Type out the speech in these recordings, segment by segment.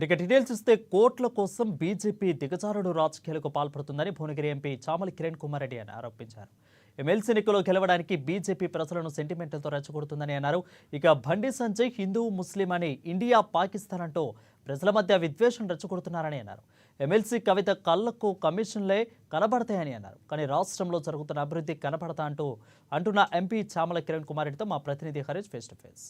ఇక డీటెయిల్స్ ఇస్తే కోట్ల కోసం బీజేపీ దిగజారుడు రాజకీయాలకు పాల్పడుతుందని భువనగిరి ఎంపీ చామల కిరణ్ కుమార్ రెడ్డి ఆరోపించారు. ఎమ్మెల్సీ ఎన్నికల్లో గెలవడానికి బీజేపీ ప్రజలను సెంటిమెంట్లతో రెచ్చగొడుతుందని అన్నారు. ఇక బండి సంజయ్ హిందూ ముస్లిం అని ఇండియా పాకిస్తాన్ అంటూ ప్రజల మధ్య విద్వేషం రెచ్చగొడుతున్నారని అన్నారు. ఎమ్మెల్సీ కవిత కళ్లకు కమిషన్లే కనబడతాయని అన్నారు. కానీ రాష్ట్రంలో జరుగుతున్న అభివృద్ధి కనబడతా అంటున్న ఎంపీ చామల కిరణ్ కుమార్ రెడ్డితో మా ప్రతినిధి హరీష్ ఫేస్ టు ఫేస్.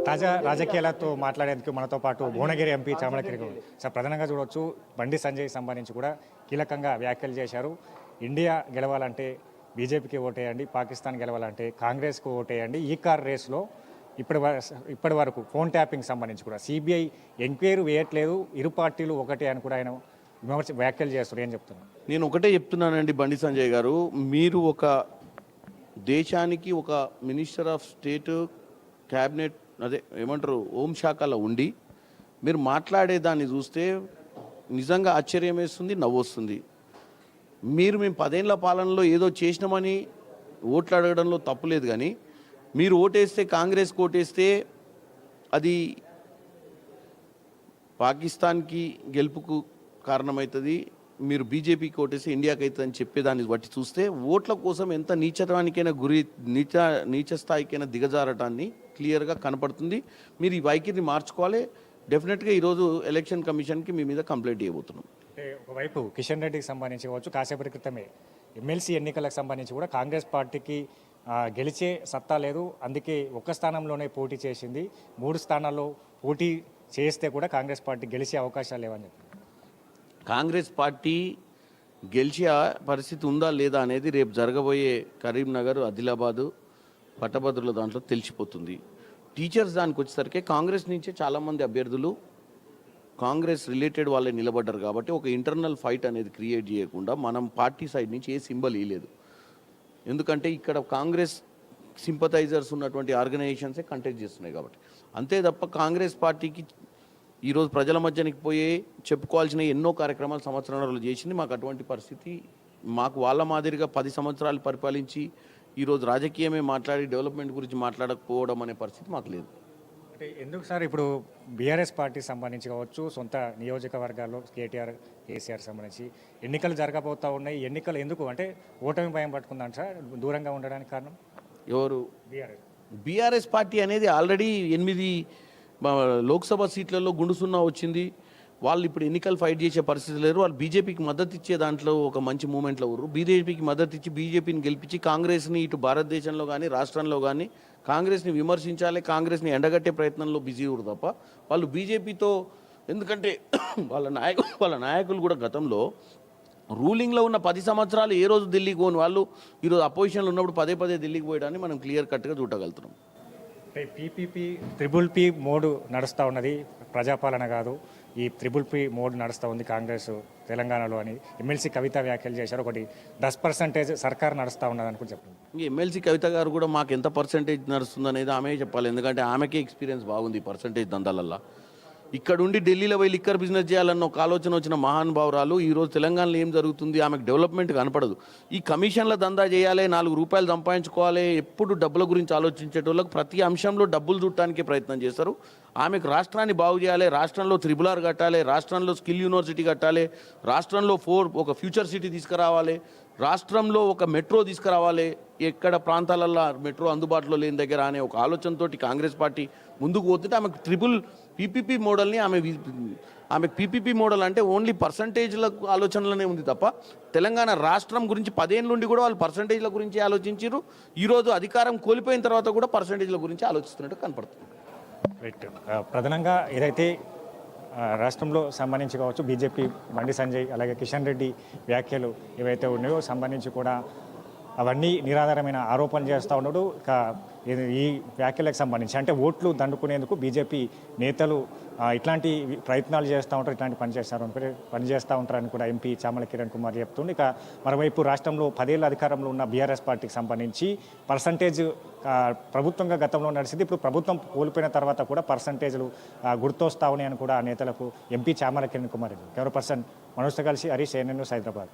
తాజా రాజకీయాలతో మాట్లాడేందుకు మనతో పాటు భువనగిరి ఎంపీ చామల కిరణ్ సార్ ప్రధానంగా చూడవచ్చు. బండి సంజయ్ సంబంధించి కూడా కీలకంగా వ్యాఖ్యలు చేశారు. ఇండియా గెలవాలంటే బీజేపీకి ఓటేయండి, పాకిస్తాన్ గెలవాలంటే కాంగ్రెస్కు ఓటేయండి. ఈ కార్ రేస్లో ఇప్పటి వరకు ఫోన్ ట్యాపింగ్ సంబంధించి కూడా సిబిఐ ఎంక్వైరీ వేయట్లేదు, ఇరు పార్టీలు ఒకటే అని కూడా ఆయన వ్యాఖ్యలు చేస్తారు. ఏం చెప్తున్నారు? నేను ఒకటే చెప్తున్నానండి బండి సంజయ్ గారు, మీరు ఒక దేశానికి ఒక మినిస్టర్ ఆఫ్ స్టేట్ క్యాబినెట్ అదే ఏమంటారు హోంశాఖలో ఉండి మీరు మాట్లాడే దాన్ని చూస్తే నిజంగా ఆశ్చర్యం వేస్తుంది, నవ్వొస్తుంది. మేము 10 ఏళ్ల పాలనలో ఏదో చేసినామని ఓట్లు అడగడంలో తప్పులేదు, కానీ మీరు ఓటేస్తే కాంగ్రెస్కి ఓటేస్తే అది పాకిస్తాన్కి గెలుపుకు కారణమవుతుంది, మీరు బీజేపీకి ఓటేస్తే ఇండియాకి అవుతుంది అని చెప్పేదాన్ని బట్టి చూస్తే ఓట్ల కోసం ఎంత నీచటానికైనా నీచ స్థాయికైనా దిగజారటాన్ని క్లియర్గా కనపడుతుంది. మీరు ఈ వైఖరిని మార్చుకోవాలి. డెఫినెట్గా ఈరోజు ఎలక్షన్ కమిషన్కి మీ మీద కంప్లైంట్ చేయబోతున్నాం. ఒకవైపు కిషన్ రెడ్డికి సంబంధించి కావచ్చు, కాసేపటి క్రితమే ఎమ్మెల్సీ ఎన్నికలకు సంబంధించి కూడా కాంగ్రెస్ పార్టీకి గెలిచే సత్తా లేదు, అందుకే ఒక్క స్థానంలోనే పోటీ చేసింది, 3 స్థానాల్లో పోటీ చేస్తే కూడా కాంగ్రెస్ పార్టీ గెలిచే అవకాశాలు లేవని చెప్పి కాంగ్రెస్ పార్టీ గెలిచే పరిస్థితి ఉందా లేదా అనేది రేపు జరగబోయే కరీంనగర్, ఆదిలాబాదు, పట్టభద్రుల దాంట్లో తెలిసిపోతుంది. టీచర్స్ దానికి వచ్చేసరికి కాంగ్రెస్ నుంచే చాలామంది అభ్యర్థులు కాంగ్రెస్ రిలేటెడ్ వాళ్ళే నిలబడ్డారు కాబట్టి ఒక ఇంటర్నల్ ఫైట్ అనేది క్రియేట్ చేయకుండా మనం పార్టీ సైడ్ నుంచి ఏ సింబల్ ఇవ్వలేదు. ఎందుకంటే ఇక్కడ కాంగ్రెస్ సింపథైజర్స్ ఉన్నటువంటి ఆర్గనైజేషన్సే కంటెస్ట్ చేస్తున్నాయి కాబట్టి. అంతే తప్ప కాంగ్రెస్ పార్టీకి ఈరోజు ప్రజల మధ్యనికి పోయే చెప్పుకోవాల్సిన ఎన్నో కార్యక్రమాలు సంవత్సరాలు చేసింది. మాకు అటువంటి పరిస్థితి, మాకు వాళ్ళ మాదిరిగా 10 సంవత్సరాలు పరిపాలించి ఈరోజు రాజకీయమే మాట్లాడి డెవలప్మెంట్ గురించి మాట్లాడకపోవడం అనే పరిస్థితి మాకు లేదు. అంటే ఎందుకు సార్ ఇప్పుడు బీఆర్ఎస్ పార్టీ సంబంధించి కావచ్చు, సొంత నియోజకవర్గాల్లో కేటీఆర్, కేసీఆర్ సంబంధించి ఎన్నికలు జరగబోతూ ఉన్నాయి. ఎన్నికలు ఎందుకు అంటే ఓటమి భయం పట్టుకుందాం సార్ దూరంగా ఉండడానికి కారణం ఎవరు? బీఆర్ఎస్ పార్టీ అనేది ఆల్రెడీ 8 లోక్సభ సీట్లలో గుండుసున్నా వచ్చింది. వాళ్ళు ఇప్పుడు ఎన్నికలు ఫైట్ చేసే పరిస్థితి లేరు. వాళ్ళు బీజేపీకి మద్దతు ఇచ్చే దాంట్లో ఒక మంచి మూమెంట్లో ఉన్నారు. బీజేపీకి మద్దతు ఇచ్చి బీజేపీని గెలిపించి కాంగ్రెస్ని ఇటు భారతదేశంలో కానీ రాష్ట్రంలో కానీ కాంగ్రెస్ని విమర్శించాలి, కాంగ్రెస్ని ఎండగట్టే ప్రయత్నంలో బిజీ ఉన్నారు తప్ప వాళ్ళు బీజేపీతో. ఎందుకంటే వాళ్ళ నాయకులు కూడా గతంలో రూలింగ్లో ఉన్న 10 సంవత్సరాలు ఏ రోజు ఢిల్లీకి పోని వాళ్ళు ఈరోజు అపోజిషన్లో ఉన్నప్పుడు పదే ఢిల్లీకి పోయడాన్ని మనం క్లియర్ కట్గా చూడగలుగుతున్నాం. పీపీపీ ట్రిపుల్ పీ మోడ్ నడుస్తూ ఉన్నది, ప్రజాపాలన కాదు, ఈ ట్రిపుల్ పీ మోడ్ నడుస్తూ ఉంది కాంగ్రెస్ తెలంగాణలో అని ఎమ్మెల్సీ కవిత వ్యాఖ్యలు చేశారు. ఒకటి 10% సర్కార్ నడుస్తూ ఉన్నది అని కూడా చెప్పండి. ఎమ్మెల్సీ కవిత గారు కూడా మాకు ఎంత పర్సంటేజ్ నడుస్తుంది అనేది ఆమె చెప్పాలి. ఎందుకంటే ఆమెకే ఎక్స్పీరియన్స్ బాగుంది పర్సంటేజ్ దందాలల్లా. ఇక్కడ ఉండి ఢిల్లీలో పోయి లిక్కర్ బిజినెస్ చేయాలన్న ఒక ఆలోచన వచ్చిన మహానుభావురాలు ఈరోజు తెలంగాణలో ఏం జరుగుతుంది ఆమెకు డెవలప్మెంట్ కనపడదు. ఈ కమిషన్ల దందా చేయాలి, 4 రూపాయలు సంపాదించుకోవాలి, ఎప్పుడు డబ్బుల గురించి ఆలోచించేటోళ్ళకి ప్రతి అంశంలో డబ్బులు చూడటానికి ప్రయత్నం చేస్తారు. ఆమెకు రాష్ట్రాన్ని బాగు చేయాలి, రాష్ట్రంలో త్రిబుల్ కట్టాలి, రాష్ట్రంలో స్కిల్ యూనివర్సిటీ కట్టాలి, రాష్ట్రంలో ఒక ఫ్యూచర్ సిటీ తీసుకురావాలి, రాష్ట్రంలో ఒక మెట్రో తీసుకురావాలి, ఎక్కడ ప్రాంతాలల్లో మెట్రో అందుబాటులో లేని దగ్గర అనే ఒక ఆలోచనతో కాంగ్రెస్ పార్టీ ముందుకు పోతుంటే ఆమెకు పీపీపీ మోడల్ని ఆమె పీపీపీ మోడల్ అంటే ఓన్లీ పర్సంటేజ్ల ఆలోచనలోనే ఉంది తప్ప తెలంగాణ రాష్ట్రం గురించి 10 ఏళ్ళ నుండి కూడా వాళ్ళు పర్సంటేజ్ల గురించి ఆలోచించారు. ఈరోజు అధికారం కోల్పోయిన తర్వాత కూడా పర్సంటేజ్ల గురించి ఆలోచిస్తున్నట్టు కనపడుతుంది. రైట్. ప్రధానంగా ఏదైతే రాష్ట్రంలో సంబంధించి కావచ్చు బీజేపీ బండి సంజయ్ అలాగే కిషన్ రెడ్డి వ్యాఖ్యలు ఏవైతే ఉన్నాయో సంబంధించి కూడా అవన్నీ నిరాధారమైన ఆరోపణలు చేస్తూ ఉన్నాడు. ఈ వ్యాఖ్యలకు సంబంధించి అంటే ఓట్లు దండుకునేందుకు బీజేపీ నేతలు ఇట్లాంటి ప్రయత్నాలు చేస్తూ ఉంటారు, ఇట్లాంటి పనిచేస్తూ ఉంటారని కూడా ఎంపీ చామల కిరణ్ కుమార్ చెప్తుంది. ఇక మరోవైపు రాష్ట్రంలో 10 ఏళ్ళ అధికారంలో ఉన్న బీఆర్ఎస్ పార్టీకి సంబంధించి పర్సంటేజ్ ప్రభుత్వంగా గతంలో నడిచింది, ఇప్పుడు ప్రభుత్వం కోల్పోయిన తర్వాత కూడా పర్సంటేజ్లు గుర్తొస్తా ఉన్నాయని కూడా నేతలకు MP Chamala Kiran Kumar camera person మనోజ్తో కలిసి హరీష్, ANN న్యూస్, హైదరాబాద్.